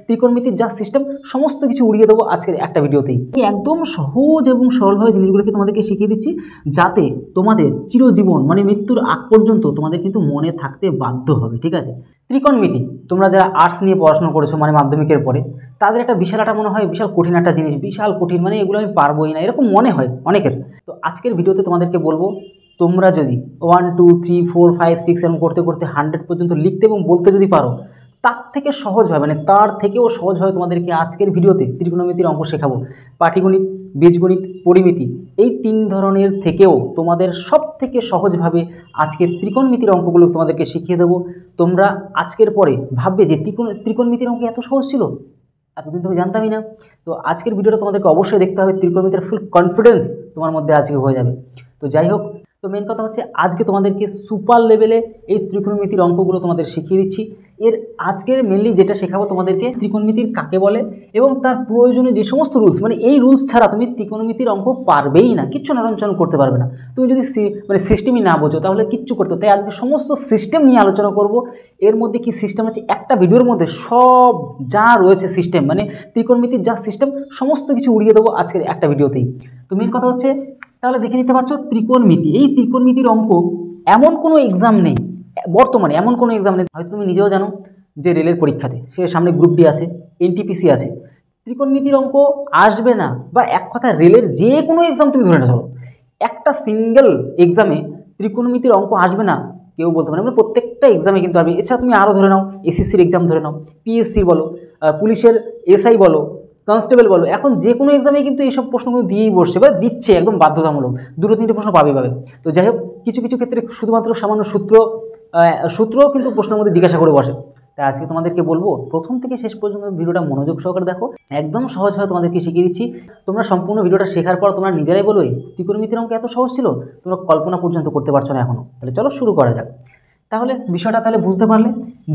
ত্রিকোণমিতির যা সিস্টেম সমস্ত কিছু উড়িয়ে দেবো আজকের একটা ভিডিওতেই। একদম সহজ এবং সরলভাবে জিনিসগুলোকে তোমাদেরকে শিখিয়ে দিচ্ছি, যাতে তোমাদের চিরজীবন মানে মৃত্যুর আগ পর্যন্ত তোমাদের কিন্তু মনে থাকতে বাধ্য হবে। ঠিক আছে, ত্রিকোণমিতি তোমরা যারা আর্টস নিয়ে পড়াশোনা করেছো মানে মাধ্যমিকের পরে, তাদের একটা বিশাল একটা মনে হয় বিশাল কঠিন একটা জিনিস, বিশাল কঠিন, মানে এগুলো আমি পারবোই না এরকম মনে হয় অনেকের। তো আজকের ভিডিওতে তোমাদেরকে বলবো, তোমরা যদি 1 2 3 4 5 6 এরকম করতে করতে 100 পর্যন্ত লিখতে এবং বলতে যদি পারো, তার থেকে সহজভাবে মানে তার থেকেও সহজভাবে তোমাদেরকে আজকের ভিডিওতে ত্রিকোণমিতির অঙ্ক শেখাবো। পাটিগণিত, বীজগণিত, পরিমিতি, এই 3 ধরনের থেকেও তোমাদের সব থেকে সহজভাবে আজকের ত্রিকোণমিতির অঙ্কগুলো তোমাদেরকে শিখিয়ে দেবো। তোমরা আজকের পরে ভাববে যে ত্রিকোণমিতির অঙ্ক এত সহজ ছিল, এতদিন তুমি জানতামই না। তো আজকের ভিডিওটা তোমাদেরকে অবশ্যই দেখতে হবে, ত্রিকোণমিতির ফুল কনফিডেন্স তোমার মধ্যে আজকে হয়ে যাবে। তো যাই হোক, তো মেন কথা হচ্ছে আজকে তোমাদেরকে সুপার লেভেলে এই ত্রিকোণমিতির অঙ্কগুলো তোমাদের শিখিয়ে দিচ্ছি। এর আজকের মেনলি যেটা শেখাবো তোমাদেরকে ত্রিকোণমিতির কাকে বলে এবং তার প্রয়োজনীয় যে সমস্ত রুলস, মানে এই রুলস ছাড়া তুমি ত্রিকোণমিতির অঙ্ক পারবেই না, কিচ্ছু নরঞ্চন করতে পারবে না। তুমি যদি মানে সিস্টেমই না বোঝো তাহলে কিচ্ছু করতে। তাই আজকে সমস্ত সিস্টেম নিয়ে আলোচনা করব। এর মধ্যে কি সিস্টেম আছে, একটা ভিডিওর মধ্যে সব যা রয়েছে সিস্টেম, মানে ত্রিকোণমিতির যা সিস্টেম সমস্ত কিছু উড়িয়ে দেবো আজকের একটা ভিডিওতেই। তো মেন কথা হচ্ছে, তাহলে দেখে নিতে পারছো ত্রিকোণমিতি, এই ত্রিকোণমিতির অঙ্ক এমন কোনো এক্সাম নেই বর্তমানে, এমন কোনো এক্সাম নেই, হয়তো তুমি নিজেও জানো যে রেলের পরীক্ষাতে সে সামনে গ্রুপ ডি আছে, এনটিপিসি আছে, ত্রিকোণমিতির অঙ্ক আসবে না। বা এক কথা রেলের যে কোনো এক্সাম তুমি ধরে না চলো, একটা সিঙ্গেল এক্সামে ত্রিকোণমিতির অঙ্ক আসবে না কেউ বলতে পারে, মানে প্রত্যেকটা এক্সামে কিন্তু আসবে। এছাড়া তুমি আরও ধরে নাও, এসএসসির এক্সাম ধরে নাও, পিএসসির বলো, পুলিশের এসআই বলো, কনস্টেবল বলো, এখন যে কোনো এক্সামে কিন্তু এইসব প্রশ্নগুলো দিয়েই বসছে বা দিচ্ছে একদম বাধ্যতামূলক, 2-3টে প্রশ্ন পাবে। তো যাই হোক, কিছু কিছু ক্ষেত্রে শুধুমাত্র সামান্য সূত্রও কিন্তু প্রশ্নের মধ্যে জিজ্ঞাসা করে বসে। তাই আজকে তোমাদেরকে বলবো প্রথম থেকে শেষ পর্যন্ত ভিডিওটা মনোযোগ সহকারে দেখো, একদম সহজভাবে তোমাদেরকে শিখিয়ে দিচ্ছি। তোমরা সম্পূর্ণ ভিডিওটা শেখার পর তোমরা নিজেরাই বলো ত্রিকোণমিতির অঙ্ক এত সহজ ছিল, তোমরা কল্পনা পর্যন্ত করতে পারছো না এখনও। তাহলে চলো শুরু করা যাক। তাহলে বিষয়টা তাহলে বুঝতে পারলে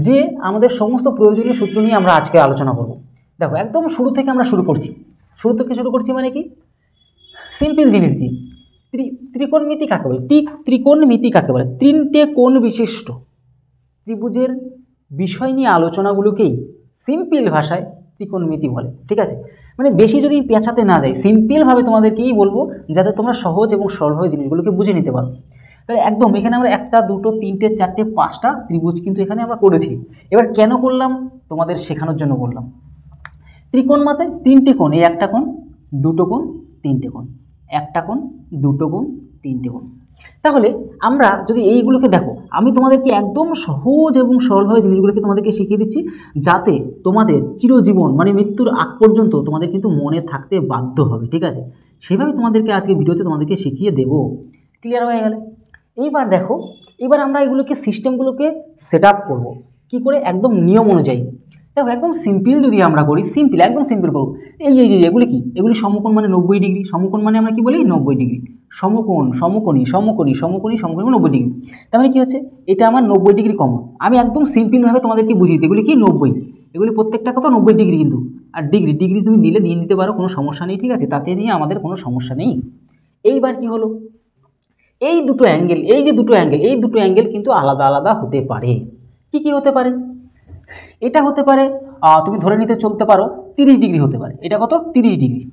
যে আমাদের সমস্ত প্রয়োজনীয় সূত্র নিয়ে আমরা আজকে আলোচনা করব। দেখো একদম শুরু থেকে আমরা শুরু করছি মানে কি, সিম্পল জিনিস দিয়ে। ত্রিকোণমিতি কাকে বলে? ত্রিকোণমিতি কাকে বলে? 3টে কোণ বিশিষ্ট ত্রিভুজের বিষয় নিয়ে আলোচনাগুলোকেই সিম্পল ভাষায় ত্রিকোণমিতি বলে। ঠিক আছে, মানে বেশি যদি পেঁচাতে না যায়, সিম্পলভাবে তোমাদেরকেই বলবো যাতে তোমরা সহজ এবং সরলভাবে জিনিসগুলোকে বুঝে নিতে পারো। তাহলে একদম এখানে আমরা 1 2 3 4 5টা ত্রিভুজ কিন্তু এখানে আমরা করেছি। এবার কেন করলাম? তোমাদের শেখানোর জন্য করলাম। ত্রিকোণ মাতে 3টে কোণ, এই 1টা কোণ, 2টো কোণ, 3টে কোণ, 1টা কোণ, 2টো কোণ, 3টে কোণ। তাহলে আমরা যদি এইগুলোকে দেখো, আমি তোমাদেরকে একদম সহজ এবং সরলভাবে জিনিসগুলোকে তোমাদেরকে শিখিয়ে দিচ্ছি, যাতে তোমাদের চিরজীবন মানে মৃত্যুর আগ পর্যন্ত তোমাদের কিন্তু মনে থাকতে বাধ্য হবে। ঠিক আছে, সেভাবে তোমাদেরকে আজকে ভিডিওতে তোমাদেরকে শিখিয়ে দেব। ক্লিয়ার হয়ে গেলে এইবার দেখো, এবার আমরা এগুলোকে সিস্টেমগুলোকে সেট আপ করবো কী করে, একদম নিয়ম অনুযায়ী। দেখো একদম সিম্পল যদি আমরা করি, একদম সিম্পল করবো। এই যে এগুলি কি, এগুলি সমকোণ মানে 90 ডিগ্রি, সমকোণ মানে আমরা কি বলি 90 ডিগ্রি, সমকোণ, সমকোণী, 90 ডিগ্রি। তার মানে কী হচ্ছে, এটা আমার 90 ডিগ্রি কমন। আমি একদম সিম্পলভাবে তোমাদেরকে বুঝিয়ে দিই, এগুলি কি 90, এগুলি প্রত্যেকটা কত 90 ডিগ্রি কিন্তু। আর ডিগ্রি তুমি দিলে দিয়ে দিতে পারো, কোনো সমস্যা নেই। ঠিক আছে, তাতে নিয়ে আমাদের কোনো সমস্যা নেই। এইবার কি হলো, এই দুটো অ্যাঙ্গেল, এই দুটো অ্যাঙ্গেল কিন্তু আলাদা আলাদা হতে পারে। কি হতে পারে? এটা হতে পারে, তুমি ধরে নিতে চলতে পারো 30 ডিগ্রি হতে পারে। এটা কত? 30 ডিগ্রি।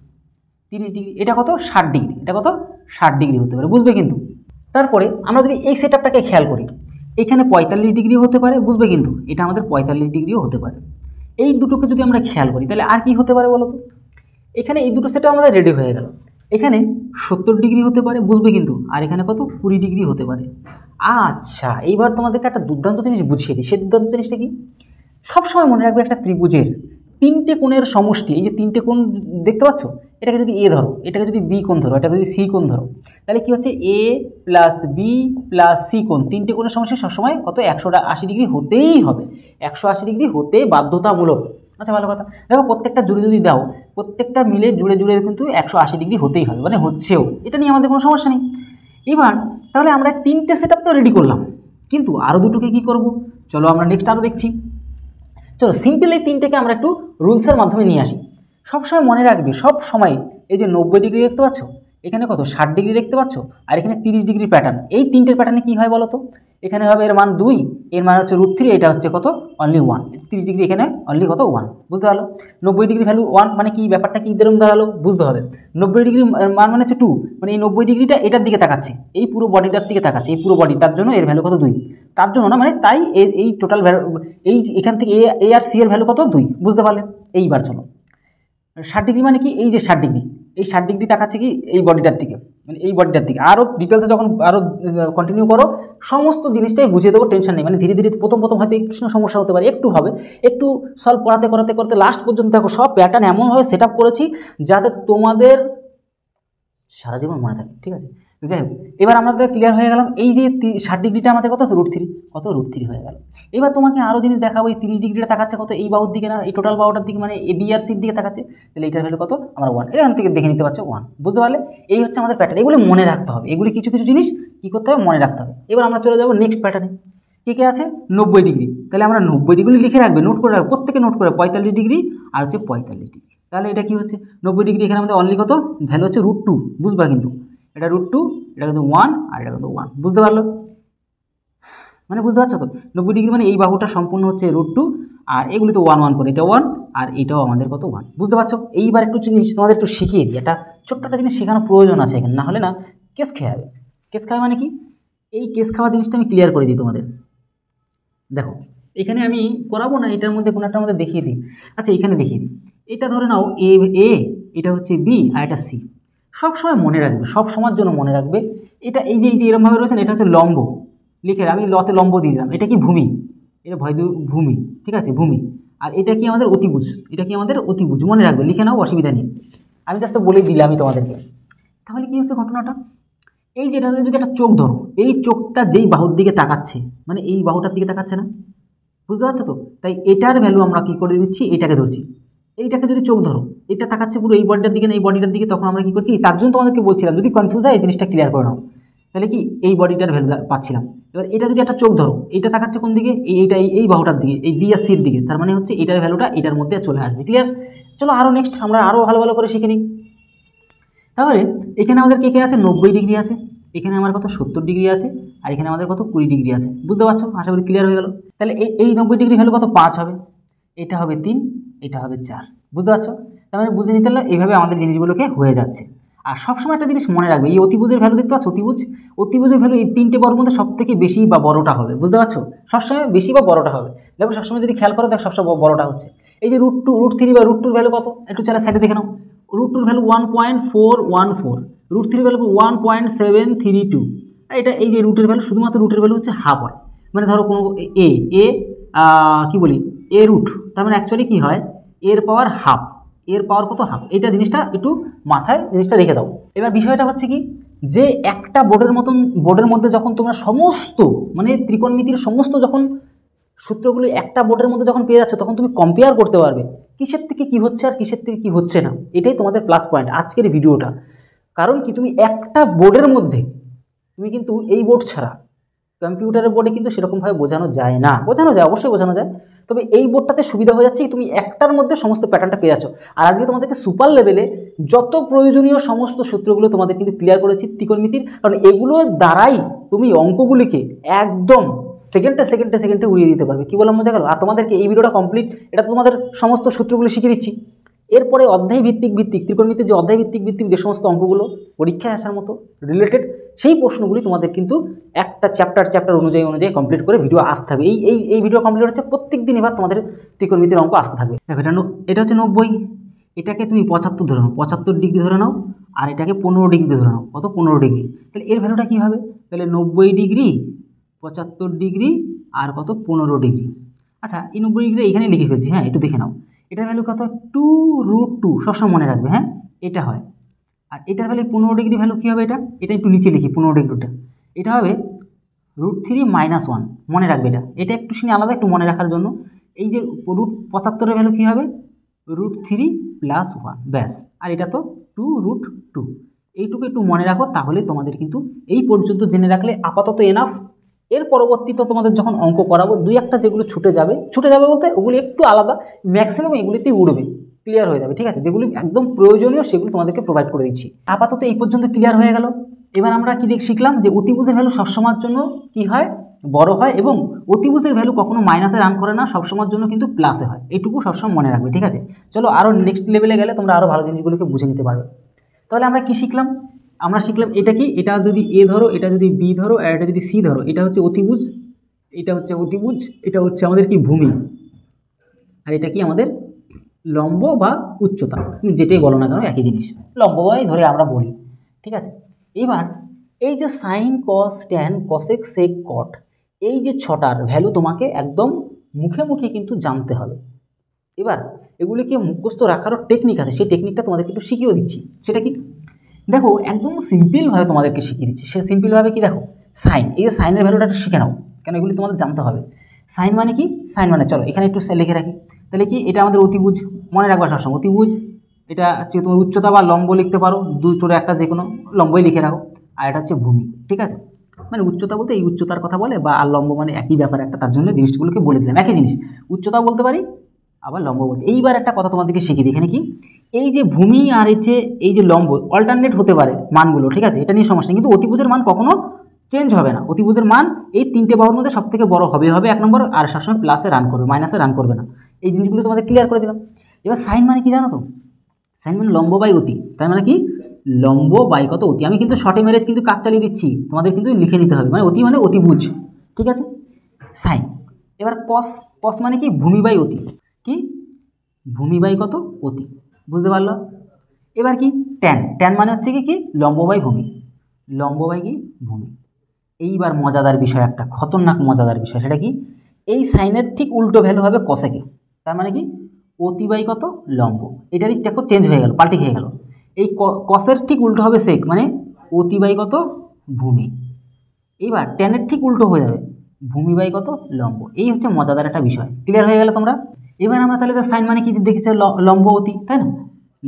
এটা কত? 60 ডিগ্রি। এটা কত? 60 ডিগ্রি হতে পারে, বুঝবে কিন্তু। তারপরে আমরা যদি এই সেট আপটাকে খেয়াল করি, এখানে 45 ডিগ্রি হতে পারে, বুঝবে কিন্তু। এটা আমাদের 45 ডিগ্রিও হতে পারে। এই দুটোকে যদি আমরা খেয়াল করি তাহলে আর কি হতে পারে বলো তো? এখানে এই দুটো সেটও আমাদের রেডি হয়ে গেল। এখানে 70 ডিগ্রি হতে পারে, বুঝবে কিন্তু। আর এখানে কত? 20 ডিগ্রি হতে পারে। আচ্ছা, এইবার তোমাদেরকে একটা দুর্দান্ত জিনিস বুঝিয়ে দিই। সেই দুর্দান্ত জিনিসটা কি? সবসময় মনে রাখবে, একটা ত্রিভুজের 3টে কোণের সমষ্টি, এই যে 3টে কোণ দেখতে পাচ্ছ, এটাকে যদি এ ধরো, এটাকে যদি বি কোণ ধরো, এটাকে যদি সি কোণ ধরো, তাহলে কি হচ্ছে, এ প্লাস বি প্লাস সি কোণ, 3টে কোণের সমষ্টি সবসময় কত? 180 ডিগ্রি হতেই হবে, 180 ডিগ্রি হতে বাধ্যতামূলক। আচ্ছা ভালো কথা, দেখো প্রত্যেকটা জুড়ে যদি দাও, প্রত্যেকটা মিলে জুড়ে কিন্তু 180 ডিগ্রি হতেই হবে, মানে হচ্ছেও। এটা নিয়ে আমাদের কোনো সমস্যা নেই। এবার তাহলে আমরা 3টে সেট আপ তো রেডি করলাম, কিন্তু আরও দুটোকে কী করবো? চলো আমরা নেক্সট আরও দেখছি। চলো সিম্পল এই 3টেকে আমরা একটু রুলসের মাধ্যমে নিয়ে আসি। সবসময় মনে রাখবে, সব সময় এই যে 90 ডিগ্রি দেখতে পাচ্ছ, এখানে কত 60 ডিগ্রি দেখতে পাচ্ছ, আর এখানে 30 ডিগ্রি প্যাটার্ন। এই তিনটের প্যাটার্নে কী হয় বলো তো, এখানে হবে এর মান 2, এর মান হচ্ছে √3, এটা হচ্ছে কত অনলি 1, 30 ডিগ্রি এখানে অনলি কত 1, বুঝতে পারলো। 90 ডিগ্রি ভ্যালু 1 মানে কি, ব্যাপারটা কী দেরম দাঁড়ালো বুঝতে হবে। 90 ডিগ্রি মান মানে হচ্ছে 2, মানে এই 90 ডিগ্রিটা এটার দিকে তাকাচ্ছে, এই পুরো বডিটার দিকে তাকাচ্ছে, এই পুরো বডি, তার জন্য এর ভ্যালু কত 2, তার জন্য না মানে তাই এই টোটাল ভ্যালু, এই এখান থেকে এ আর সি এর ভ্যালু কত 2, বুঝতে পারলে। এইবার চলো 60 ডিগ্রি মানে কি, এই যে 60 ডিগ্রি, এই 60 ডিগ্রি তাকাচ্ছে কি এই বডিটার দিকে, মানে এই বডিটার দিকে। আরও ডিটেলসে যখন আরও কন্টিনিউ করো সমস্ত জিনিসটাই বুঝিয়ে দেবো, টেনশন নেই। মানে ধীরে ধীরে প্রথম হয়তো একটু সমস্যা হতে পারে, একটু হবে, একটু সলভ করতে লাস্ট পর্যন্ত দেখো সব প্যাটার্ন এমনভাবে সেট আপ করেছি যাতে তোমাদের সারা জীবন মনে থাকে, ঠিক আছে। যাই হোক, এবার আমাদের ক্লিয়ার হয়ে গেলাম। এই যে 60 ডিগ্রিটা আমাদের কত √3, কত √3 হয়ে গেল। এবার তোমাকে আরও জিনিস দেখাবো, এই 30 ডিগ্রিটা তাকাচ্ছে কত এই বাহুর দিকে না, এই টোটাল বাহুটার দিকে, মানে এ বি আর সির দিকে তাকাচ্ছে, তাহলে এটার ভ্যালু কত আমরা 1, এখান থেকে দেখে নিতে পারছো 1, বুঝতে পারলে। এই হচ্ছে আমাদের প্যাটার্ন, এগুলি মনে রাখতে হবে, এগুলি কিছু কিছু জিনিস কী করতে হবে মনে রাখতে হবে। এবার আমরা চলে যাবো নেক্সট প্যাটার্নে, কী আছে 90 ডিগ্রি, তাহলে আমরা 90 ডিগ্রি লিখে রাখবে, নোট করে রাখবে, প্রত্যেকে নোট করে 45 ডিগ্রি আর হচ্ছে 45 ডিগ্রি। তাহলে এটা কি হচ্ছে 90 ডিগ্রি, এখানে আমাদের অনলি কত ভ্যালু হচ্ছে √2, বুঝবা কিন্তু এটা √2, এটা কিন্তু 1 আর এটা কিন্তু 1, বুঝতে পারলো। মানে বুঝতে পারছো তো, 90 ডিগ্রি মানে এই বাহুটা সম্পূর্ণ হচ্ছে √2, আর এগুলি তো 1 1 করে, এটা 1 আর এটাও আমাদের কত 1, বুঝতে পারছো। এইবার একটু জিনিস তোমাদের একটু শিখিয়ে দিই, একটা ছোট্ট একটা জিনিস শেখানোর প্রয়োজন আছে এখানে, না হলে না কেস খেয়ে যাবে। কেস খাওয়া মানে কি, এই কেস খাওয়া জিনিসটা আমি ক্লিয়ার করে দিই তোমাদের। দেখো এখানে আমি করাবো না, এটার মধ্যে কোনো একটার মধ্যে দেখিয়ে দিই। আচ্ছা এখানে দেখিয়ে দিই, এটা ধরে নাও এ, এটা হচ্ছে বি আর এটা সি। সব সময় মনে রাখবে, সব সময়ের জন্য মনে রাখবে, এটা এই যে এরকমভাবে রয়েছে, এটা হচ্ছে লম্ব, লিখে আমি লতে লম্ব দিয়ে দিলাম, এটা কি ভূমি, এটা ভূমি, ঠিক আছে ভূমি। আর এটা কি আমাদের অতিভুজ, এটা কি আমাদের অতিভুজ, মনে রাখবে, লিখে নাও, অসুবিধা নেই। আমি জাস্ট বলে দিলাম আমি তোমাদেরকে। তাহলে কি হচ্ছে ঘটনাটা, এই যে এটাতে যদি একটা চোখ ধরো, এই চোখটা যেই বাহুর দিকে তাকাচ্ছে, মানে এই বাহুটার দিকে তাকাচ্ছে না, বুঝতে পারছো তো। তাই এটার ভ্যালু আমরা কী করে দিচ্ছি, এইটাকে ধরছি, এইটাকে যদি চোখ ধরো, এটা তাকাচ্ছে পুরো এই বডিটার দিকে না এই বডিটার দিকে, তখন আমরা কী করছি, তার জন্য তোমাদেরকে বলছিলাম যদি কনফিউজ হয় এই জিনিসটা ক্লিয়ার করে নাও, তাহলে কি এই বডিটার ভ্যালু পাচ্ছিলাম। এবার এটা যদি একটা চোখ ধরো, এইটা তাকাচ্ছে কোন দিকে, এই বাহুটার দিকে, এই বি আর সির দিকে, তার মানে হচ্ছে এটার ভ্যালুটা এটার মধ্যে চলে আসবে, ক্লিয়ার। চলো আরও নেক্সট আমরা আরও ভালো করে শিখে নিই। তাহলে এখানে আমাদের কে আছে 90 ডিগ্রি আছে, এখানে আমার কত 70 ডিগ্রি আছে, আর এখানে আমাদের কত 20 ডিগ্রি আছে, বুঝতে পারছো, আশা করি ক্লিয়ার হয়ে গেল। তাহলে এই 90 ডিগ্রি ভ্যালু কত 5 হবে, এটা হবে 3, এটা হবে 4, বুঝতে পারছো। তার মানে বুঝে নিতে পারলে এইভাবে আমাদের জিনিসগুলোকে হয়ে যাচ্ছে। আর সবসময় একটা জিনিস মনে রাখবে, এই অতিভুজের ভ্যালু দেখতে পাচ্ছ, অতিভুজের ভ্যালু এই তিনটে বর্গের মধ্যে সব থেকে বেশি বা বড়টা হবে, বুঝতে পারছো, সবসময় বেশি বা বড়টা হবে। দেখো সবসময় যদি খেয়াল করো, দেখো সবসময় বড়টা হচ্ছে। এই যে √3 বা √2 ভ্যালু কত, একটু চালা সাইডে দেখে নাও, √2 ভ্যালু 1.414, √3 ভ্যালু 1.732। এটা এই যে রুটের ভ্যালু, শুধুমাত্র রুটের ভ্যালু হচ্ছে হাফ হয়, মানে ধরো কোনো এ কি বলি এ রুট, তার মানে অ্যাকচুয়ালি কী হয় এর পাওয়ার হাফ, এর পাওয়ার কত হাফ, এটা জিনিসটা একটু মাথায় জিনিসটা রেখে দাও। এবার বিষয়টা হচ্ছে কি, যে একটা বোর্ডের মধ্যে যখন তোমরা সমস্ত মানে ত্রিকোণমিতির সমস্ত যখন সূত্রগুলো একটা বোর্ডের মধ্যে যখন পেয়ে যাচ্ছ, তখন তুমি কম্পেয়ার করতে পারবে কিসের থেকে কি হচ্ছে আর কিসের থেকে কি হচ্ছে না। এটাই তোমাদের প্লাস পয়েন্ট আজকের ভিডিওটা। কারণ কি, তুমি একটা বোর্ডের মধ্যে তুমি কিন্তু এই বোর্ড ছাড়া কম্পিউটারের বোর্ডে কিন্তু সেরকমভাবে বোঝানো যায় না, বোঝানো যায় অবশ্যই বোঝানো যায়, তবে এই বোর্ডটাতে সুবিধা হয়ে যাচ্ছে তুমি একটার মধ্যে সমস্ত প্যাটার্নটা পেয়ে যাচ্ছ। আর আজকে তোমাদেরকে সুপার লেভেলে যত প্রয়োজনীয় সমস্ত সূত্রগুলো তোমাদের কিন্তু ক্লিয়ার করেছি ত্রিকোণমিতির, কারণ এগুলোর দ্বারাই তুমি অঙ্কগুলিকে একদম সেকেন্ডে উড়িয়ে দিতে পারবে। কী বললাম, মজা গেল। আর তোমাদেরকে এই ভিডিওটা কমপ্লিট, এটা তো তোমাদের সমস্ত সূত্রগুলো শিখিয়ে দিচ্ছি। এরপরে অধ্যায় ভিত্তিক ত্রিকোণমিতির যে অধ্যায় ভিত্তিক যে সমস্ত অঙ্কগুলো পরীক্ষায় আসার মতো রিলেটেড, সেই প্রশ্নগুলি তোমাদের কিন্তু একটা চ্যাপ্টার অনুযায়ী কমপ্লিট করে ভিডিও আসতে হবে। এই ভিডিও কমপ্লিট হচ্ছে প্রত্যেক দিন। এবার তোমাদের ত্রিকোণমিতির অঙ্ক আসতে থাকবে। দেখো এটা হচ্ছে 90, এটাকে তুমি 75 ধরে নাও, 75 ডিগ্রি ধরে নাও, আর এটাকে 15 ডিগ্রি ধরে নাও, কত 15 ডিগ্রি। তাহলে এর ভ্যালুটা কী হবে, তাহলে 90 ডিগ্রি 75 ডিগ্রি আর কত 15 ডিগ্রি। আচ্ছা এই 90 ডিগ্রি এখানে লিখে ফেলছি, হ্যাঁ একটু দেখে নাও, এটার ভ্যালু কত 2√2, সবসময় মনে রাখবে, হ্যাঁ এটা হয়। আর এটার ভ্যালু 15 ডিগ্রি ভ্যালু কী হবে, এটা একটু নিচে লিখি 15 ডিগ্রিটা, এটা হবে √3 - 1, মনে রাখবে এটা একটু শুনে আলাদা, একটু মনে রাখার জন্য। এই যে √75 ভ্যালু কী হবে √3 + 1, ব্যাস। আর এটা তো 2√2, এইটুকু একটু মনে রাখো, তাহলে তোমাদের কিন্তু এই পর্যন্ত জেনে রাখলে আপাতত এনাফ। এর পরবর্তীতে তোমাদের যখন অঙ্ক করাবো, দুই একটা যেগুলো ছুটে যাবে বলতে ওগুলি একটু আলাদা, ম্যাক্সিমাম এগুলিতেই উড়বে। ক্লিয়ার হয়ে যাবে, ঠিক আছে। যেগুলি একদম প্রয়োজনীয় সেগুলো তোমাদেরকে প্রোভাইড করে দিচ্ছি। আপাতত এই পর্যন্ত ক্লিয়ার হয়ে গেল। এবার আমরা কি শিখলাম যে অতিভুজের ভ্যালু সবসময়ের জন্য কি হয়, বড় হয়, এবং অতিভুজের ভ্যালু কখনো মাইনাসে রান করে না, সবসময়ের জন্য কিন্তু প্লাসে হয়। এইটুকু সবসময় মনে রাখবে, ঠিক আছে। চলো আরও নেক্সট লেভেলে গেলে তোমরা আরও ভালো জিনিসগুলোকে বুঝে নিতে পারবে। তাহলে আমরা কি শিখলাম? আমরা শিখলাম এটা কি, এটা যদি এ ধরো, এটা যদি বি ধরো, আর এটা যদি সি ধরো, এটা হচ্ছে অতিভুজ, এটা হচ্ছে অতিভুজ, এটা হচ্ছে আমাদের কি ভূমি, আর এটা কি আমাদের লম্ব বা উচ্চতা, তুমি যেটাই বলো না কেন একই জিনিস, লম্বই ধরে আমরা বলি, ঠিক আছে। এবার এই যে সাইন, কস, ট্যান, কসেক, সেক, কট, এই যে ছটার ভ্যালু তোমাকে একদম মুখে মুখে কিন্তু জানতে হবে। এবার এগুলিকে মুখস্থ রাখারও টেকনিক আছে, সেই টেকনিকটা তোমাদেরকে একটু শিখিয়ে দিচ্ছি। সেটা কি দেখো, একদম সিম্পলভাবে তোমাদেরকে শিখিয়ে দিচ্ছি। সে সিম্পলভাবে কি দেখো, সাইন, এই যে সাইনের ভ্যালুটা একটু শিখে নাও, কেন এগুলি তোমাদের জানতে হবে। সাইন মানে কি, সাইন মানে চলো এখানে একটু লিখে রাখি। তাহলে কি, এটা আমাদের অতিভুজ, মনে রাখবা সবসময় অতিভুজ। এটা হচ্ছে তোমার উচ্চতা বা লম্ব লিখতে পারো, দুটোর একটা যে কোনো লম্বই লিখে রাখো। আর এটা হচ্ছে ভূমি, ঠিক আছে। মানে উচ্চতা বলতে এই উচ্চতার কথা বলে, বা আর লম্ব মানে একই ব্যাপার একটা, তার জন্য জিনিসগুলোকে বলে দিলাম, একই জিনিস। উচ্চতাও বলতে পারি, আবার লম্ব বলতে। এইবার একটা কথা তোমাদেরকে শিখিয়ে দিই, এখানে কি এই যে ভূমি আর এই যে লম্ব অল্টারনেট হতে পারে মানগুলো, ঠিক আছে, এটা নিয়ে সমস্যা নেই। কিন্তু অতিভুজের মান কখনো চেঞ্জ হবে না। অতিভুজের মান এই তিনটে বাহুর মধ্যে সব থেকে বড় হবে এক নম্বর, আর সবসময় প্লাসে রান করবে, মাইনাসে রান করবে না। এই জিনিসগুলো তোমাদের ক্লিয়ার করে দিলাম। এবার সাইন মানে কি জানো তো, সাইন মানে লম্ব বাই অতি। তার মানে কি, লম্ব বাই কত অতি। আমি কিন্তু শর্টে মেরেজ কিন্তু কাজ চালিয়ে দিচ্ছি, তোমাদের কিন্তু লিখে নিতে হবে। মানে অতি মানে অতিভুজ, ঠিক আছে, সাইন। এবার কস, কস মানে কি, ভূমি বাই অতি, কি ভূমি বাই কত অতি, বুঝতে পারলো। এবার কি ট্যান, ট্যান মানে হচ্ছে কি লম্ব বাই ভূমি, লম্ব বাই কি ভূমি। এইবার মজাদার বিষয়, একটা খতরনাক মজাদার বিষয়, সেটা কি, এই সাইনের ঠিক উল্টো ভ্যালু হবে কসেকে। তার মানে কি অতি বাই কত লম্ব, এটারই দেখো চেঞ্জ হয়ে গেল, পাল্টে খেয়ে গেল। এই কসের ঠিক উল্টো হবে সেক, মানে অতি বাই কত ভূমি। এইবার ট্যানের ঠিক উল্টো হয়ে যাবে ভূমি বাই কত লম্ব। এই হচ্ছে মজাদার একটা বিষয়, ক্লিয়ার হয়ে গেল তোমরা। এবার আমরা তাহলে সাইন মানে কি দেখেছি, লম্ব অতি, তাই না।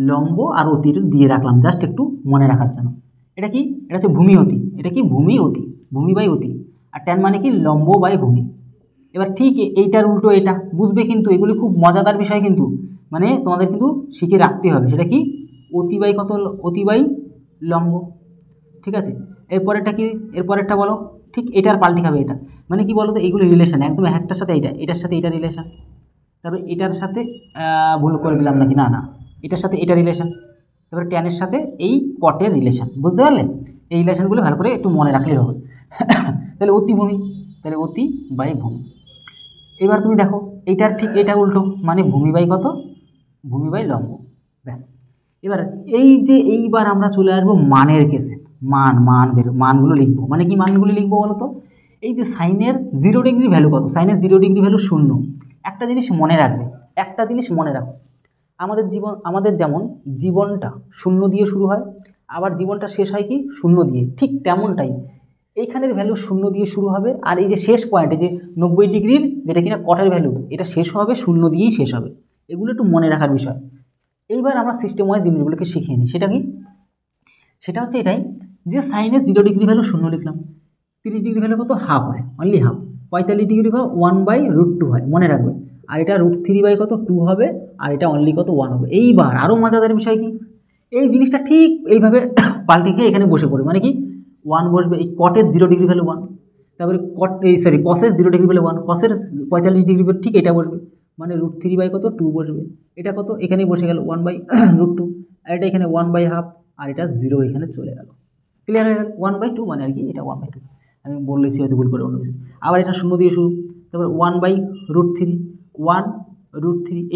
লম্ব আর অতি দিয়ে রাখলাম জাস্ট একটু মনে রাখার জন্য। এটা কি, এটা হচ্ছে ভূমি অতি, এটা কি ভূমি অতি, ভূমি বাই অতি। আর ট্যান মানে কি লম্ব বাই ভূমি। এবার ঠিক এইটার উল্টো এটা বুঝবে, কিন্তু এগুলি খুব মজাদার বিষয়, কিন্তু মানে তোমাদের কিন্তু শিখে রাখতে হবে। সেটা কি অতি বাই কত, অতি বাই লম্ব, ঠিক আছে। এরপরেরটা কি, এরপরেরটা বলো, ঠিক এটার পাল্টি খাবে এটা। মানে কি বলো তো, এইগুলো রিলেশন একদম একটার সাথে এইটা, এটার সাথে এটা রিলেশন, তারপরে এটার সাথে ভুল করে দিলাম নাকি, না না, এটার সাথে এটা রিলেশন, তারপরে ট্যানের সাথে এই কটের রিলেশন, বুঝতে পারলে। এই রিলেশনগুলো ভালো করে একটু মনে রাখলেই হবে। তাহলে অতি ভূমি, তাহলে অতি বাই ভূমি। এবার তুমি দেখো এইটার ঠিক এটা উল্টো, মানে ভূমি বাই কত, ভূমি বাই লম্ব, ব্যাস। এবার এইবার আমরা চলে আসবো মানের কেসে। মানগুলো লিখবো, মানে কি মানগুলো লিখবো বলো তো। এই যে সাইনের 0 ডিগ্রি ভ্যালু কত, সাইনের 0 ডিগ্রি ভ্যালু 0। একটা জিনিস মনে রাখবে, একটা জিনিস মনে রাখো, আমাদের যেমন জীবনটা 0 দিয়ে শুরু হয়, আবার জীবনটা শেষ হয় কি 0 দিয়ে, ঠিক তেমনটাই এইখানের ভ্যালু 0 দিয়ে শুরু হবে। আর এই যে শেষ পয়েন্টে যে 90 ডিগ্রির যেটা কিনা কটের ভ্যালু, এটা শেষ হবে 0 দিয়েই শেষ হবে। এগুলো একটু মনে রাখার বিষয়। এইবার আমরা সিস্টেম ওয়াইজ জিনিসগুলোকে শিখিয়ে নিই। সেটা কি, সেটা হচ্ছে এটাই যে সাইনের 0 ডিগ্রি ভ্যালু 0 লিখলাম, 30 ডিগ্রি ভ্যালু কত হাফ হয়, অনলি হাফ। 45 ডিগ্রি ভ্যালু 1/√2 হয়, মনে রাখবে। আর এটা √3 বাই কত 2 হবে, আর এটা অনলি কত 1 হবে। এইবার আরও মজাদার বিষয় কি, এই জিনিসটা ঠিক এইভাবে পাল্টে খেয়ে এখানে বসে পড়ে, মানে কি 1 বসবে, এই কটের 0 ডিগ্রি ভ্যালু 1, তারপরে কসের 0 ডিগ্রি ভ্যালু 1, কসের 45 ডিগ্রি ভ্যালু ঠিক এটা বসবে, মানে √3 বাই কত 2 বসবে। এটা কত এখানেই বসে গেল 1/√2, আর এটা এখানে 1/2, আর এটা 0 এখানে চলে গেল, ক্লিয়ার হয়ে গেল। 1/2 মানে আর কি, এটা 1/2, আমি বললেছি হয়তো ভুল করে অন্য কিছু। আবার এটা 0 দিয়ে শুরু, তারপরে 1/√3,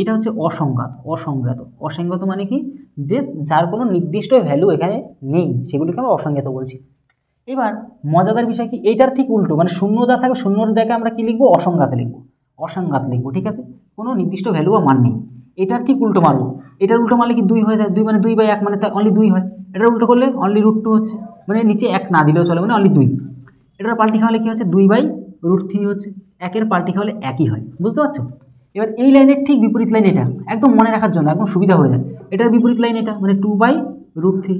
এটা হচ্ছে অসংজ্ঞাত মানে কি, যে যার কোনো নির্দিষ্ট ভ্যালু এখানে নেই, সেগুলিকে আমরা অসংজ্ঞাত বলছি। এবার মজাদার বিষয় কি, এইটার ঠিক উল্টো, মানে 0 যা থাকবে 0-র জায়গায় আমরা কি লিখবো, অসংজ্ঞাত লিখবো, ঠিক আছে, কোনো নির্দিষ্ট ভ্যালু বা মান নেই। এটার ঠিক উল্টো মারবো, এটার উল্টো মারলে কি 2 হয়ে যায়, 2 মানে 2/1, মানে অনলি 2 হয়। এটার উল্টো করলে অনলি √2 হচ্ছে, মানে নিচে 1 না দিলেও চলে, মানে অনলি 2। এটার পাল্টি খাওয়ালে কী হচ্ছে, 2/√3 হচ্ছে, 1-এর পাল্টি খাওয়ালে 1ই হয়, বুঝতে পারছো। এবার এই লাইনের ঠিক বিপরীত লাইন এটা, একদম মনে রাখার জন্য একদম সুবিধা হয়ে যায়। এটার বিপরীত লাইন এটা, মানে 2/√3।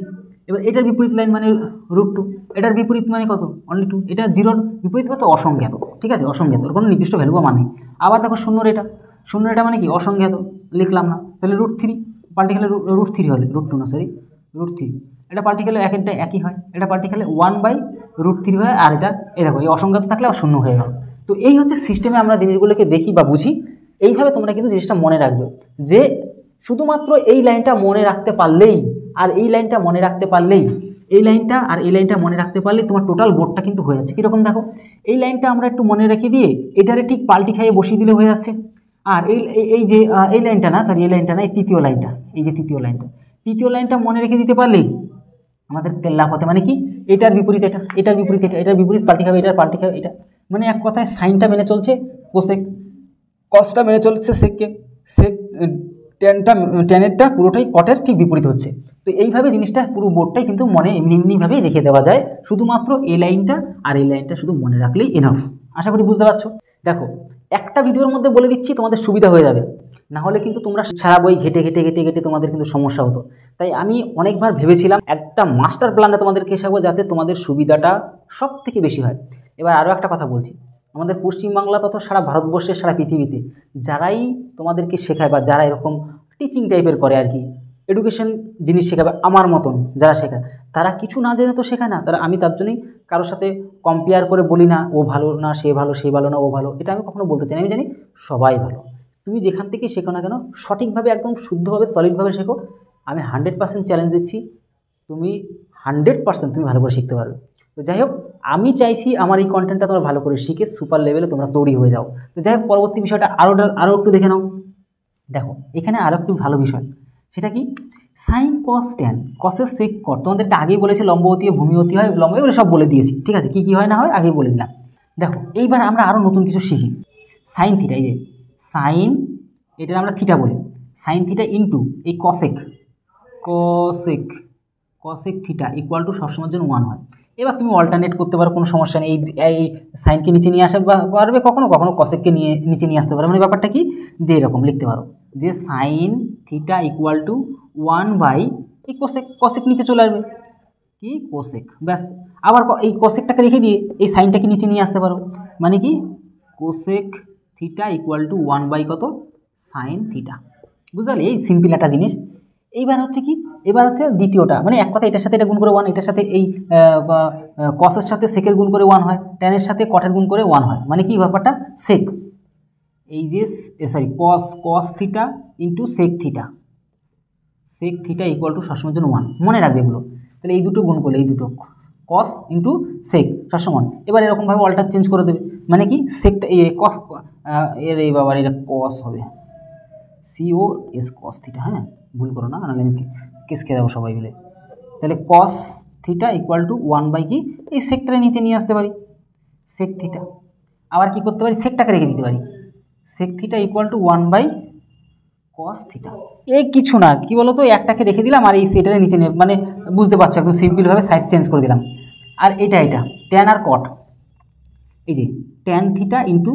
এবার এটার বিপরীত লাইন মানে √2, এটার বিপরীত মানে কত অনলি 2। এটা 0-র বিপরীত কত, অসংজ্ঞাত, ঠিক আছে, অসংজ্ঞাত, ওর কোনো নির্দিষ্ট ভ্যালু বা মানে। আবার দেখো 0-র এটা মানে কি অসংজ্ঞাত, লিখলাম না, তাহলে √3। পার্টিকেলের √3 হলে √2 না সরি √3, এটা পার্টিকেলের একটা একই হয়, এটা পার্টিকেলে 1/√3 হয়, আর এটা এরকম এই অসংখ্যাত থাকলে আর শূন্য হয়ে গেল। তো এই হচ্ছে সিস্টেমে আমরা জিনিসগুলোকে দেখি বা বুঝি। এইভাবে তোমরা কিন্তু জিনিসটা মনে রাখবে যে শুধুমাত্র এই লাইনটা মনে রাখতে পারলেই আর এই লাইনটা মনে রাখতে পারলেই এই লাইনটা আর এই লাইনটা মনে রাখতে পারলেই তোমার টোটাল বোর্ডটা কিন্তু হয়ে যাচ্ছে। কীরকম দেখো, এই লাইনটা আমরা একটু মনে রেখে দিয়ে এটারে ঠিক পাল্টি খাইয়ে বসিয়ে দিলে হয়ে যাচ্ছে। আর এই যে এই লাইনটা না সরি এই লাইনটা না এই তৃতীয় লাইনটা, এই যে তৃতীয় লাইনটা মনে রেখে দিতে পারলেই আমাদের লাভ হতে, মানে কি এটার বিপরীত এটা, এটার বিপরীত এটা, এটার বিপরীত পাল্টি খাবে, এটার পাল্টি খাবে এটা, মানে এক কথায় সাইনটা মেনে চলছে কোসেক, কসটা মেনে চলছে সেককে, সেক ট্যানেরটা পুরোটাই কটের ঠিক বিপরীত হচ্ছে। তো এইভাবে জিনিসটা পুরো বোর্ডটাই কিন্তু মনে এমনিভাবেই রেখে দেওয়া যায়, শুধুমাত্র এই লাইনটা আর এই লাইনটা শুধু মনে রাখলেই এনাফ। আশা করি বুঝতে পারছো। দেখো একটা ভিডিওর মধ্যে বলে দিচ্ছি, তোমাদের সুবিধা হয়ে যাবে, না হলে কিন্তু তোমরা সারা বই ঘেটে ঘেটে ঘেটে ঘেটে তোমাদের কিন্তু সমস্যা হতো। তাই আমি অনেকবার ভেবেছিলাম একটা মাস্টার প্ল্যানে তোমাদেরকে শেখাবো যাতে তোমাদের সুবিধাটা সব থেকে বেশি হয়। এবার আরও একটা কথা বলছি, আমাদের পশ্চিমবাংলা তত সারা ভারতবর্ষের সারা পৃথিবীতে যারাই তোমাদেরকে শেখায় বা যারা এরকম টিচিং টাইপের করে আর কি, এডুকেশন জিনিস শেখাবে আমার মতন যারা শেখায়, তারা কিছু না জেনে তো শেখায় না। আমি তার জন্যই কারোর সাথে কম্পেয়ার করে বলি না ও ভালো না সে ভালো, সে ভালো না ও ভালো, এটা আমি কখনো বলতে চাই না। আমি জানি সবাই ভালো, তুমি যেখান থেকে শেখো না কেন সঠিকভাবে একদম শুদ্ধভাবে সলিডভাবে শেখো, আমি 100% চ্যালেঞ্জ দিচ্ছি, তুমি 100% তুমি ভালো করে শিখতে পারবে। তো যাই হোক, আমি চাইছি আমার এই কন্টেন্টটা তোমরা ভালো করে শিখে সুপার লেভেলে তোমরা তৈরি হয়ে যাও। তো যাই হোক, পরবর্তী বিষয়টা আরও একটু দেখে নাও। দেখো এখানে আরও একটু ভালো বিষয়, সেটা কি সাইন কস ট্যান, কসের সেক কট, তোমাদেরটা আগেই বলেছি লম্ব অতি হয় ভূমি অতি হয় লম্ব, এগুলো সব বলে দিয়েছি, ঠিক আছে, কী কী হয় না হয় আগেই বলে দিলাম। দেখো এইবার আমরা আরও নতুন কিছু শিখি। সাইন থিটা, এই যে সাইন, এটা আমরা থিটা বলি, সাইন থিটা ইন্টু এই কসেক থিটা ইকুয়াল টু সবসময়ের জন্য 1 হয়। এবার তুমি অল্টারনেট করতে পারো, কোনো সমস্যা নেই, এই সাইনকে নিচে নিয়ে আসতে পারবে, কখনো কখনো কসেককে নিচে নিয়ে আসতে পারবে। মানে ব্যাপারটা কি যে এরকম লিখতে পারো যে sine theta equal to 1 by এই কসেক নিচে চলে আসবে কি কোসেক, ব্যাস। আবার এই কোসেকটাকে রেখে দিয়ে এই সাইনটাকে নিচে নিয়ে আসতে পারো, মানে কি cosec theta equal to 1 by কত সাইন থিটা, বুঝলে এই সিম্পল একটা জিনিস। এইবার হচ্ছে কি, এবার হচ্ছে দ্বিতীয়টা, মানে এক কথা এটার সাথে এটা গুণ করে 1, এটার সাথে এই কসের সাথে সেকের গুণ করে 1 হয়, ট্যানের সাথে কটের গুণ করে 1 হয়, মানে কি ব্যাপারটা সেক, এই যে sorry cos theta into sec theta equal to সবসময়ের জন্য 1, মনে রাখবে এগুলো। তাহলে এই দুটো গুণ করলে এই দুটো কস ইন্টু সেক সবসময়, এবার এরকমভাবে অল্টার চেঞ্জ করে দেবে, মানে কি সেকটা কস এই বাবার এটা কস হবে COS কস থিটা, হ্যাঁ ভুল করো না, নাহলে আমি কেস খেয়ে যাবো সবাই মিলে। তাহলে cos theta equal to 1 by কি এই সেকটারে নিচে নিয়ে আসতে পারি সেক থিটা, আবার কি করতে পারি সেকটাকে রেখে দিতে পারি, sec theta equal to 1 by cos theta. এই কিছু না, কি বলো তো, একটাকে রেখে দিলাম আর এই সেটারে নিচে নিয়ে, মানে বুঝতে পারছো একদম সিম্পলভাবে সাইড চেঞ্জ করে দিলাম। আর এটা ট্যান আর কট, এই যে tan theta into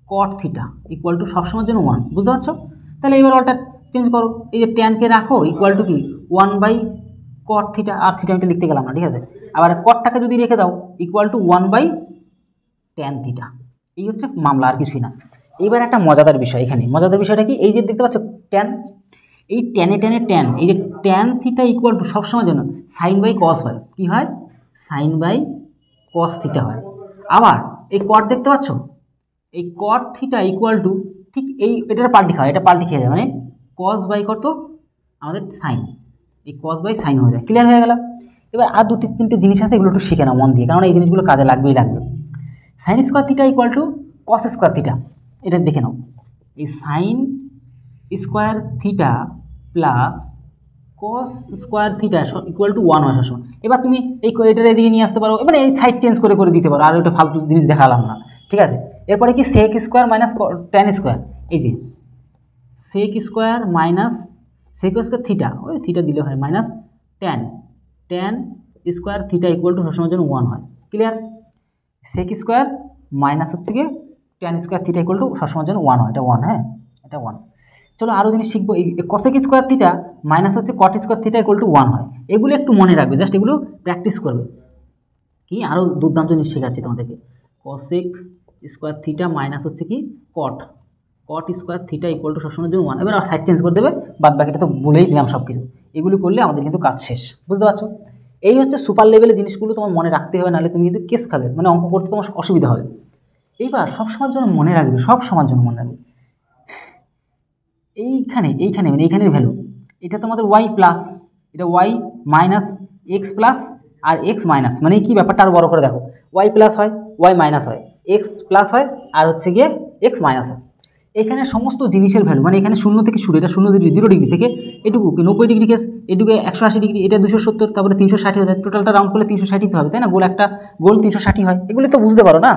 cot theta equal to সবসময়ের জন্য 1, বুঝতে পারছো। তাহলে এবার অল্টার চেঞ্জ করো, এই যে ট্যানকে রাখো ইকুয়াল টু কি 1 বাই কট থিটা, আর থিটা আমি লিখতে গেলাম না, ঠিক আছে। আবার কটটাকে যদি রেখে দাও equal to 1 by tan theta, এই হচ্ছে মামলা, আর কিছুই না। এইবার একটা মজাদার বিষয়, এখানে মজাদার বিষয়টা কি, এই যে দেখতে পাচ্ছ ট্যান, এই ট্যানে ট্যান, এই যে ট্যান থিটা ইকুয়াল টু সবসময়ের জন্য সাইন বাই কস হয়, কি হয় সাইন বাই কস থিটা হয়। আবার এই কট দেখতে পাচ্ছ, এই কট থিটা ইকুয়াল টু ঠিক এটার পাল্টি খাওয়া, এটা পাল্টি খেয়ে যায়, মানে কস বাই কত আমাদের সাইন, এই কস বাই সাইন হয়ে যায়, ক্লিয়ার হয়ে গেল। এবার আর 2-3টে জিনিস আছে, এগুলো একটু শিখে নাও মন দিয়ে, কারণ এই জিনিসগুলো কাজে লাগবে। Sine square theta equal to cos square theta, এটা দেখে নাও, এই sine square theta plus cos square theta equal to 1 হয় সবসময়। এবার তুমি এটার এদিকে নিয়ে আসতে পারো, এবার এই সাইড চেঞ্জ করে দিতে পারো, আর ওইটা ফালতু জিনিস দেখালাম না, ঠিক আছে। এরপরে কি sec square minus tan square, এই যে sec square minus sec square theta, ওই থিটা দিলে হয়, minus tan square theta equal to সবসময়ের জন্য 1 হয়, ক্লিয়ার। সেক স্কোয়ার মাইনাস হচ্ছে কি tan square theta equal to সবসময়ের জন্য 1 হয়, এটা 1, হ্যাঁ এটা 1। চলো আরও জিনিস শিখবো, এই কসেক স্কোয়ার থিটা মাইনাস হচ্ছে কট স্কোয়ার থিটা ইকুয়াল টু 1 হয়, এগুলো একটু মনে রাখবে, জাস্ট এগুলো প্র্যাকটিস করবে। কি আরও দুর্দান্ত জিনিস শেখাচ্ছি তোমাদেরকে, কসেক স্কোয়ার থিটা মাইনাস হচ্ছে কি cot cot square theta equal to সবসময়ের জন্য 1। এবার সাইড চেঞ্জ করে দেবে, বাদ বাকিটা তো বলেই দিলাম সব কিছু। এগুলি করলে আমাদের কিন্তু কাজ শেষ, বুঝতে পারছো? এই হচ্ছে সুপার লেভেলের জিনিসগুলো তোমার মনে রাখতে হবে, নাহলে তুমি কিন্তু কেস খাবে, মানে অঙ্ক করতে তোমার অসুবিধা হবে। এইবার সব সময়ের জন্য মনে রাখবে, সব সময়ের জন্য মনে রাখবে এইখানে মানে এইখানের ভ্যালু, এটা তোমাদের ওয়াই প্লাস, এটা ওয়াই মাইনাস এক্স প্লাস আর এক্স মাইনাস, মানে কি ব্যাপারটা আর বড় করে দেখো, ওয়াই প্লাস হয়, ওয়াই মাইনাস হয়, এক্স প্লাস হয়, আর হচ্ছে গিয়ে এক্স মাইনাস হয়। এখানে সমস্ত জিনিসের ভ্যালু, মানে এখানে 0 থেকে শুরু, এটা 0 ডিগ্রি থেকে এটুকু 90 ডিগ্রি কেস, এটুকু 180 ডিগ্রি, এটা 270, তারপরে 360 হয়ে যায়, টোটালটা রাউন্ড করলে 360 হতে হবে, তাই না? একটা গোল 360 হয়, এগুলি তো বুঝতে পারো না?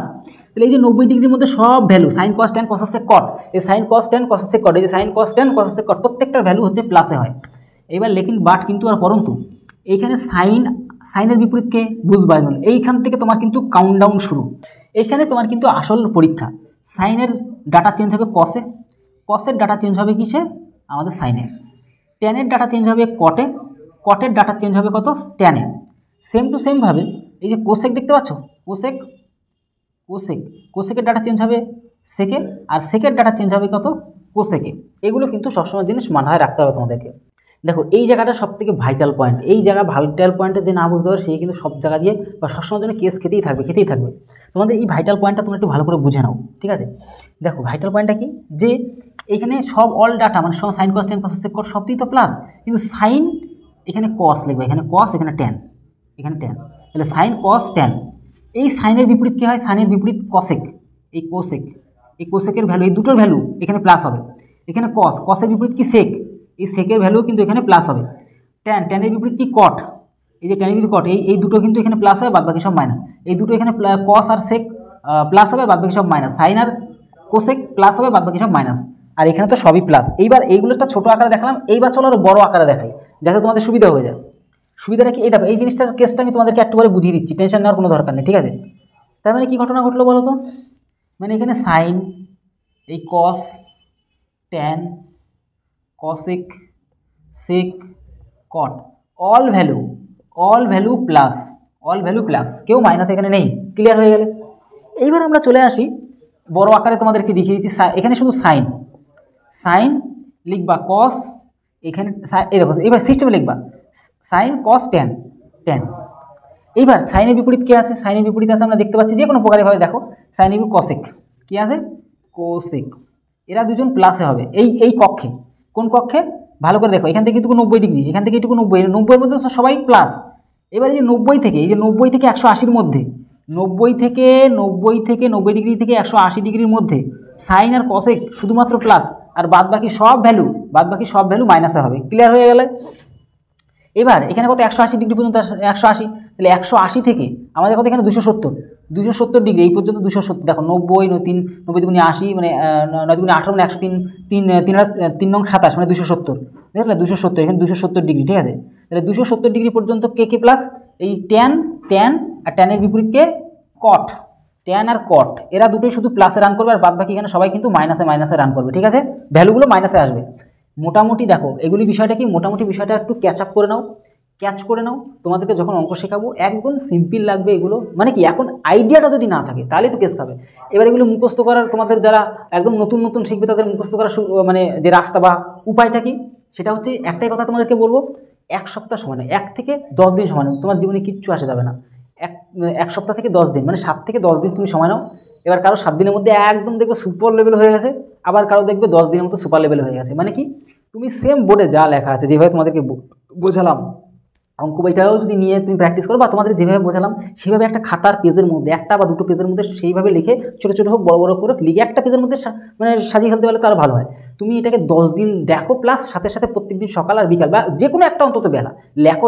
তাহলে এই যে 90 ডিগ্রির মধ্যে সব value, sine cos tan cos sec cot, এই sine cos tan cos sec cot, এই যে sign cos tan cos sec কট, প্রত্যেকটার ভ্যালু হচ্ছে প্লাসে হয়। এবার লেকিন বাট কিন্তু আর পরন্তু এইখানে সাইনের বিপরীতকে বুঝবাই হল, এইখান থেকে তোমার কিন্তু কাউন্টডাউন শুরু। এইখানে তোমার কিন্তু আসল পরীক্ষা। সাইনের ডাটা চেঞ্জ হবে কসে, কসের ডাটা চেঞ্জ হবে কিসে? আমাদের সাইনে। ট্যানের ডাটা চেঞ্জ হবে কটে, কটের ডাটা চেঞ্জ হবে কত? ট্যানে। সেম টু সেমভাবে এই যে কোসেক দেখতে পাচ্ছ, কোসেকের ডাটা চেঞ্জ হবে সেকে, আর সেকের ডাটা চেঞ্জ হবে কত? কোসেকে। এগুলো কিন্তু সবসময় জিনিস মাথায় রাখতে হবে তোমাদেরকে। দেখো এই জায়গাটা সব থেকে ভাইটাল পয়েন্ট, এই জায়গা ভাইটাল পয়েন্টে যে না বুঝতে পারে সেই কিন্তু সব জায়গা দিয়ে বা সবসময় জন্য কেস খেতেই থাকবে। তোমাদের এই ভাইটাল পয়েন্টটা তোমরা একটু ভালো করে বুঝে নাও, ঠিক আছে? দেখো ভাইটাল পয়েন্টটা কি, যে এখানে সব অল ডাটা মানে সব sign cos tan cos sec কট সবই তো প্লাস, কিন্তু সাইন এখানে কস লিখবে, এখানে কস, এখানে ট্যান, এখানে ট্যান, তাহলে সাইন কস ট্যান। এই সাইনের বিপরীত কী হয়? সাইনের বিপরীত কসেক, এই কোসেকের ভ্যালু, এই দুটোর ভ্যালু এখানে প্লাস হবে। এখানে কসের বিপরীত কি? সেক, এই সেকের ভ্যালু কিন্তু এখানে প্লাস হবে। ট্যানের বিপরীত কি? কট, এই যে ট্যানের বিপরীত কট, এই দুটো কিন্তু এখানে প্লাস হবে, বাদ বাকি সব মাইনাস। এই দুটো এখানে কস আর সেক প্লাস হবে, বাদ বাকি সব মাইনাস। সাইন আর কোসেক প্লাস হবে, বাদ বাকি সব মাইনাস। আর এখানে তো সবই প্লাস। এইবার এইগুলো একটা ছোটো আকারে দেখালাম, এইবার চলো আরও বড় আকারে দেখাই যাতে তোমাদের সুবিধা হয়ে যায়। সুবিধাটা কি? এই দেখো এই জিনিসটার কেসটা আমি তোমাদেরকে একটু করে বুঝিয়ে দিচ্ছি, টেনশন নেওয়ার কোনো দরকার নেই, ঠিক আছে? তার মানে কী ঘটনা ঘটলো বলো তো? মানে এখানে সাইন, এই কস, ট্যান, কসেক, সেক, কট, অল ভ্যালু প্লাস, কেউ মাইনাস এখানে নেই। ক্লিয়ার হয়ে গেলে এইবার আমরা চলে আসি বড় আকারে, তোমাদেরকে দেখিয়ে দিচ্ছি। এখানে শুধু সাইন লিখবা, কস এখানে এই দেখো, এবার সিস্টেমে লিখবা সাইন কস ট্যান। এইবার সাইনের বিপরীত কে আছে? সাইনের বিপরীত আছে আমরা দেখতে পাচ্ছি যে কোনো প্রকারেভাবে দেখো, সাইনের বিপরীত কসেক, কি আছে? কোসেক। এরা দুজন প্লাসে হবে এই কক্ষে। কোন কক্ষে? ভালো করে দেখো, এখান থেকে এটুকু 90 ডিগ্রি, এখান থেকে এটুকু 90 মধ্যে সবাই প্লাস। এবার এই যে 90 থেকে 180-র মধ্যে, 90 থেকে 90 ডিগ্রি থেকে 180 ডিগ্রির মধ্যে সাইন আর কসেক শুধুমাত্র প্লাস, আর বাদ বাকি সব ভ্যালু মাইনাসে হবে। ক্লিয়ার হয়ে গেলে এবার এখানে কত? 180 ডিগ্রি পর্যন্ত, 180, তাহলে 180 থেকে আমাদের কত? এখানে 270 ডিগ্রি, এই পর্যন্ত 270। দেখো 90 দুগুণে 80, মানে 9 দুগুণে 18, মানে 103, 3 নং 27, মানে 270। দেখলে 270, এখানে 270 ডিগ্রি, ঠিক আছে? তাহলে 270 ডিগ্রি পর্যন্ত কে প্লাস? এই ট্যান আর ট্যানের বিপরীতকে কট, ট্যান আর কট, এরা দুটোই শুধু প্লাসে রান করবে, আর বাদ বাকি এখানে সবাই কিন্তু মাইনাসে রান করবে, ঠিক আছে? ভ্যালুগুলো মাইনাসে আসবে। মোটামুটি দেখো এগুলি বিষয়টা কি, মোটামুটি বিষয়টা একটু ক্যাচ করে নাও। তোমাদেরকে যখন অঙ্ক শেখাবো একদম সিম্পল লাগবে এগুলো, মানে কি এখন আইডিয়াটা যদি না থাকে তাহলে তো কেস খাবে। এবার এগুলো মুখস্থ করার, তোমাদের যারা একদম নতুন শিখবে তাদের মুখস্থ করার মানে যে রাস্তা বা উপায়টা কি, সেটা হচ্ছে একটাই কথা তোমাদেরকে বলবো, 1 সপ্তাহ সময় নেই, 1 থেকে 10 দিন সময় নেই, তোমার জীবনে কিচ্ছু আসে যাবে না। এক সপ্তাহ থেকে 10 দিন, মানে 7 থেকে 10 দিন তুমি সময় নাও। এবার কারো 7 দিনের মধ্যে একদম দেখবে সুপার লেভেল হয়ে গেছে, আবার কারো দেখবে 10 দিনের মতো সুপার লেভেল হয়ে গেছে। মানে কি, তুমি সেম বোর্ডে যা লেখা আছে, যেভাবে তোমাদেরকে বোঝালাম অঙ্ক বইটাও যদি নিয়ে তুমি প্র্যাকটিস করো, বা তোমাদের যেভাবে বোঝালাম সেভাবে একটা খাতার পেজের মধ্যে, একটা বা দুটো পেজের মধ্যে সেইভাবে লিখে, ছোটো হোক বড় করে লিখে একটা পেজের মধ্যে মানে সাজিয়ে ফেলতে পারলে তার ভালো হয়। তুমি এটাকে 10 দিন দেখো, প্লাস সাথে প্রত্যেকদিন সকাল আর বিকাল বা যে কোনো একটা অন্তত বেলা লেখো,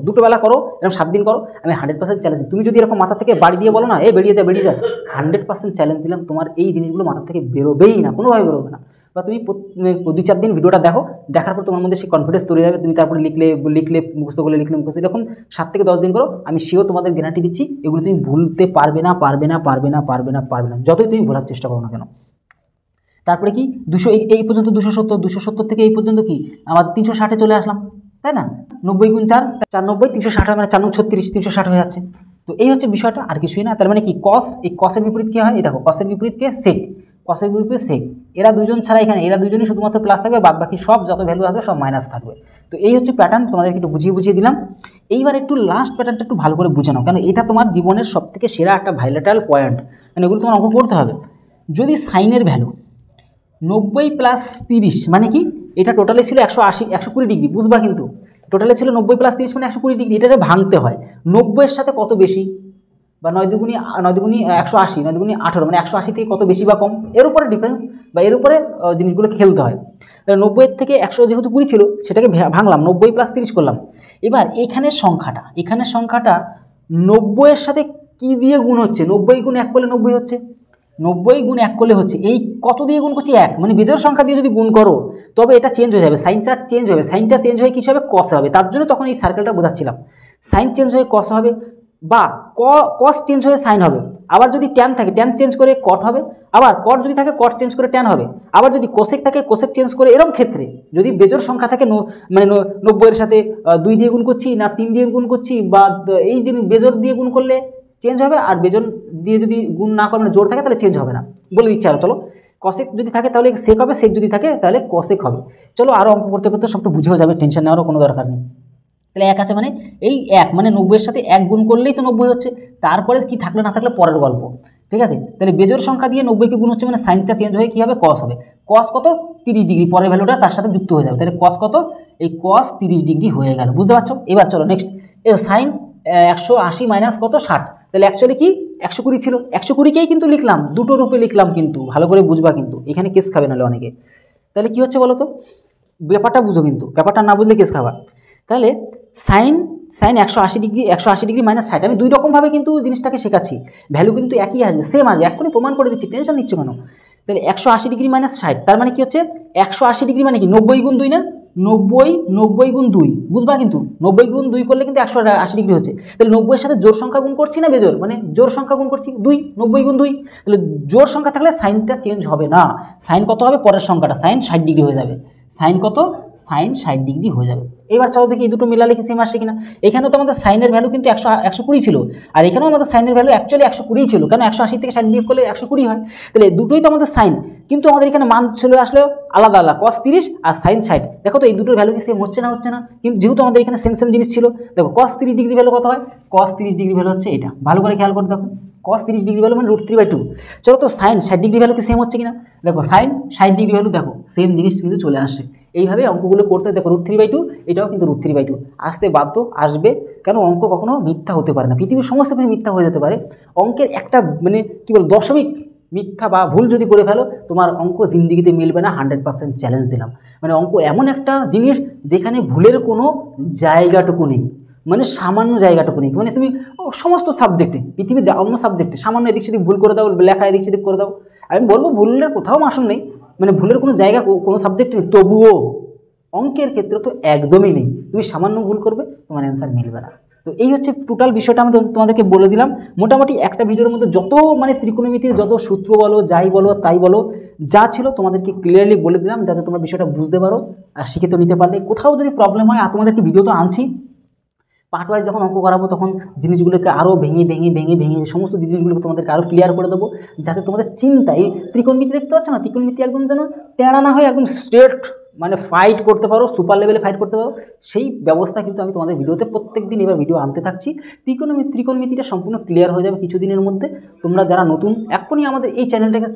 দুটো বেলা করো, এরকম 7 দিন করো। আমি 100% চ্যালেঞ্জ, তুমি যদি এরকম মাথা থেকে বাড়ি দিয়ে বলো না, বেরিয়ে যা 100% চ্যালেঞ্জ দিলাম, তোমার এই জিনিসগুলো মাথা থেকে বেরোবেই না, কোনোভাবে বেরোবে না। বা তুমি 2-4 দিন ভিডিওটা দেখার পর তোমার মধ্যে সেই কনফিডেন্স তৈরি যাবে, তুমি তারপরে লিখলে মুখস্থ করলে এরকম 7 থেকে 10 দিন করো, আমি শিওর তোমাদের গ্যারান্টি দিচ্ছি এগুলো তুমি ভুলতে পারবে না, যতই তুমি ভোলার চেষ্টা করো না কেন। তারপরে কি 200, এই পর্যন্ত 270 থেকে এই পর্যন্ত কি আমার 360-এ চলে আসলাম, তাই না? 90 গুণ 4, 490, 360 মানে 4 36, 360 হয়ে যাচ্ছে। তো এই হচ্ছে বিষয়টা, আর কিছুই না। তার মানে কি, কস, এই কসের বিপরীত কী হয়? এই দেখো, কসের বিপরীত কে? সেক, কসের গ্রুপে সেক, এরা দুজন ছাড়া এখানে এরা দুজনই শুধুমাত্র প্লাস থাকবে, বাদ বাকি সব যত ভ্যালু আসবে সব মাইনাস থাকবে। তো এই হচ্ছে প্যাটার্ন, তোমাদেরকে একটু বুঝিয়ে দিলাম। এইবার একটু লাস্ট প্যাটার্নটা একটু ভালো করে বুঝে নাও, কারণ এটা তোমার জীবনের সবথেকে সেরা একটা ভাইলেটাল পয়েন্ট, কারণ এগুলো তোমার অঙ্ক করতে হবে। যদি সাইনের ভ্যালু 90 প্লাস 30 মানে কি, এটা টোটালে ছিল 180 120 ডিগ্রি, বুঝবা কিন্তু টোটালে ছিল 90 প্লাস 30 মানে 120 ডিগ্রি, এটাকে ভাঙতে হয় 90-এর সাথে কত বেশি, বা 9 দুগুণী 180, 9 দুগুণী 18 মানে 180 থেকে কত বেশি বা কম, এর উপরে ডিফারেন্স বা এর উপরে জিনিসগুলোকে খেলতে হয়। তাহলে 90-এর থেকে 100 যেহেতু 20 ছিল সেটাকে ভাঙলাম, 90 প্লাস 30 করলাম। এবার এখানের সংখ্যাটা 90-এর সাথে কি দিয়ে গুণ হচ্ছে, 90 গুণ 1 করলে 90 হচ্ছে, 90 গুণ 1 করলে হচ্ছে, এই কত দিয়ে গুণ করছি 1, মানে বেজোড় সংখ্যা দিয়ে যদি গুণ করো তবে এটা চেঞ্জ হয়ে যাবে, সাইনটা চেঞ্জ হবে, সাইনটা চেঞ্জ হয়ে কী হবে, কস হবে। তার জন্য তখন এই সার্কেলটা বোঝাচ্ছিলাম, সাইন চেঞ্জ হয়ে কস হবে বা কস চেঞ্জ হয়ে সাইন হবে। আবার যদি ট্যান থাকে ট্যান চেঞ্জ করে কট হবে, আবার কট যদি থাকে কট চেঞ্জ করে ট্যান হবে, আবার যদি কোসেক থাকে কোসেক চেঞ্জ করে। এরকম ক্ষেত্রে যদি বেজোড় সংখ্যা থাকে মানে 90-এর সাথে 2 দিয়ে গুণ করছি না 3 দিয়ে গুণ করছি, বা এই যে বেজোড় দিয়ে গুণ করলে চেঞ্জ হবে, আর বেজন দিয়ে যদি গুণ না করে মানে জোর থাকে তাহলে চেঞ্জ হবে না, বলে দিচ্ছি। আরও চলো, কসেক যদি থাকে তাহলে সেক হবে, সেক যদি থাকে তাহলে কসেক হবে। চলো আরও অঙ্ক করতে করতে সব তো বুঝেও যাবে, টেনশন নেওয়ারও কোনো দরকার নেই। তাহলে 1 আছে মানে এই 1 মানে 90-এর সাথে 1 গুণ করলেই তো 90 হচ্ছে, তারপরে কি থাকলে না থাকলে পরের গল্প, ঠিক আছে। তাহলে বেজোড় সংখ্যা দিয়ে 90-কে গুণ হচ্ছে মানে সাইনটা চেঞ্জ হয়ে কী হবে, কস হবে। কস কত, 30 ডিগ্রি, পরের ভ্যালুটা তার সাথে যুক্ত হয়ে যাবে, তাহলে কস কত, এই কস 30 ডিগ্রি হয়ে গেল, বুঝতে পারছো। এবার চলো নেক্সট, সাইন 180 মাইনাস কত 60, তাহলে অ্যাকচুয়ালি কি 120 ছিল, 120-কেই কিন্তু লিখলাম, দুটো রূপে লিখলাম, কিন্তু ভালো করে বুঝবা, কিন্তু এখানে কেস খাবে নাহলে অনেকে। তাহলে কি হচ্ছে বলো তো, ব্যাপারটা বুঝো, কিন্তু ব্যাপারটা না বুঝলে কেস খাবা। তাহলে সাইন 180 ডিগ্রি মাইনাস 60, আমি দুই রকমভাবে কিন্তু জিনিসটাকে শেখাচ্ছি, ভ্যালু কিন্তু একই আসবে, সেম আসবে, এক্ষুনি প্রমাণ করে দিচ্ছি, টেনশন নিচ্ছ কেন। তাহলে 180 ডিগ্রি মাইনাস 60 তার মানে কি হচ্ছে 180 ডিগ্রি মানে কি 90 গুণ 2 না, 90 গুণ 2, বুঝবা কিন্তু 90 গুণ 2 করলে কিন্তু 180 ডিগ্রি হচ্ছে। তাহলে 90-এর সাথে জোর সংখ্যা গুণ করছি না বেজোর, মানে জোর সংখ্যা গুণ করছি 2, 90 গুণ 2, তাহলে জোর সংখ্যা থাকলে সাইনটা চেঞ্জ হবে না, সাইন কত হবে পরের সংখ্যাটা, সাইন 60 ডিগ্রি হয়ে যাবে, সাইন কত, সাইন 60 ডিগ্রি হয়ে যাবে। এবার চলো দেখি এই দুটো মিলালে কি সেম আসছে কিনা। এখানেও তো আমাদের সাইনের ভ্যালু কিন্তু 120 ছিল, আর এখানেও আমাদের সাইনের ভ্যালু অ্যাকচুয়ালি 120 ছিল, কারণ 180 থেকে 60 বিয়োগ করলে 120 হয়। তাহলে দুটোই তো আমাদের সাইন, কিন্তু আমাদের এখানে মান চলে আসলেও আলাদা আলাদা, cos 30 আর সাইন 60। দেখো তো এই দুটোর ভ্যালু কি সেম হচ্ছে না, কিন্তু যেহেতু আমাদের এখানে সেম জিনিস ছিল, দেখো cos 30 ডিগ্রি ভ্যালু কত হয়, cos 30 ডিগ্রি ভ্যালু হচ্ছে এটা, ভালো করে খেয়াল করে দেখো, cos 30 ডিগ্রি ভ্যালু মানে √3/2। চলো তো সাইন 60 ডিগ্রি ভ্যালু কি সেম হচ্ছে কিনা, দেখো সাইন 60 ডিগ্রি ভ্যালু, দেখো সেম জিনিস কিন্তু চলে আসছে। এইভাবে অঙ্কগুলো করতে দেখো, √3/2 এটাও কিন্তু √3/2 আসতে বাধ্য, আসবে, কেন অঙ্ক কখনো মিথ্যা হতে পারে না, পৃথিবীর সমস্ত কিছু মিথ্যা হয়ে যেতে পারে, অঙ্কের একটা মানে কী বল দশমিক মিথ্যা বা ভুল যদি করে ফেলো তোমার অঙ্ক জিন্দিগিতে মিলবে না, 100% চ্যালেঞ্জ দিলাম। মানে অঙ্ক এমন একটা জিনিস যেখানে ভুলের কোনো জায়গাটুকু নেই, মানে সামান্য জায়গাটুকু নেই, মানে তুমি সমস্ত সাবজেক্টে পৃথিবীর অন্য সাবজেক্টে সামান্য এদিক সেদিক ভুল করে দাও, লেখা এদিক সেদিক করে দাও, আমি বলবো ভুলের কোথাও মাসুল নেই, মানে ভুলের কোনো জায়গা কোনো সাবজেক্টে নেই, তবুও অঙ্কের ক্ষেত্রে তো একদমই নেই, তুমি সামান্য ভুল করবে তোমার অ্যান্সার মিলবে না। তো এই হচ্ছে টোটাল বিষয়টা আমি তোমাদেরকে বলে দিলাম। মোটামুটি একটা ভিডিওর মধ্যে যত মানে ত্রিকোণমিতির যত সূত্র বলো যাই বলো তাই বলো যা ছিল তোমাদেরকে ক্লিয়ারলি বলে দিলাম, যাতে তোমরা বিষয়টা বুঝতে পারো আর শিখে তো নিতে পারলে। কোথাও যদি প্রবলেম হয়, আর তোমাদেরকে ভিডিও তো আনছি, পার্ট ওয়াইজ যখন অঙ্ক করাবো তখন জিনিসগুলোকে আরও ভেঙে সমস্ত জিনিসগুলোকে তোমাদেরকে আরও ক্লিয়ার করে দেবো, যাতে তোমাদের চিন্তা এই ত্রিকোণমিতি দেখতে পাচ্ছ না, ত্রিকোণমিতি একদম যেন তেড়া না হয়, একদম স্ট্রেট মানে ফাইট করতে পারো, সুপার লেভেলে ফাইট করতে পারো, সেই ব্যবস্থা কিন্তু আমি তোমাদের ভিডিওতে প্রত্যেক দিন এবার ভিডিও আনতে থাকছি। ত্রিকোণমিতিটা সম্পূর্ণ ক্লিয়ার হয়ে যাবে কিছুদিনের মধ্যে। তোমরা যারা নতুন এখনই আমাদের এই চ্যানেলটাকে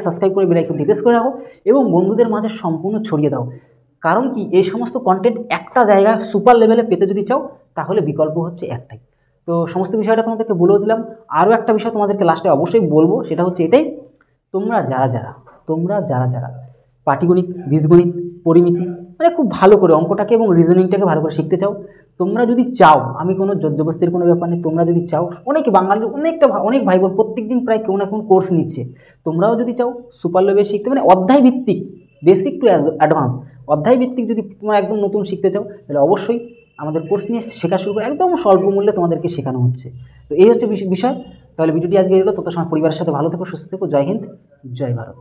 সাবস্ক্রাইব করে বেল আইকনটি প্রেস করে রাখো এবং বন্ধুদের মাঝে সম্পূর্ণ ছড়িয়ে দাও। কারণ কি এই সমস্ত কন্টেন্ট একটা জায়গায় সুপার লেভেলে পেতে যদি চাও তাহলে বিকল্প হচ্ছে একটাই। তো সমস্ত বিষয়টা তোমাদেরকে বলেও দিলাম। আরও একটা বিষয় তোমাদেরকে লাস্টে অবশ্যই বলবো, সেটা হচ্ছে এটাই, তোমরা যারা যারা পাটিগণিত, বীজগণিত, পরিমিতি মানে খুব ভালো করে অঙ্কটাকে এবং রিজনিংটাকে ভালো করে শিখতে চাও, তোমরা যদি চাও, আমি কোনো জবরদস্তির কোনো ব্যাপার নেই, তোমরা যদি চাও, অনেকে বাঙালির অনেক ভাই বোন প্রত্যেক দিন প্রায় কেউ না কোন কোর্স নিচ্ছে, তোমরাও যদি চাও সুপার লেভেল শিখতে, মানে অধ্যায় ভিত্তিক, বেসিক টু অ্যাডভান্স অধ্যায় ভিত্তিক যদি তোমরা একদম নতুন শিখতে চাও, তাহলে অবশ্যই আমাদের কোর্স নিয়ে শেখা শুরু করে, একদম স্বল্প মূল্যে তোমাদেরকে শেখানো হচ্ছে। তো এই হচ্ছে বিষয়। তাহলে ভিডিওটি আজকে এলো, তত সময় পরিবারের সাথে ভালো থেকো, সুস্থ থেকো। জয় হিন্দ, জয় ভারত।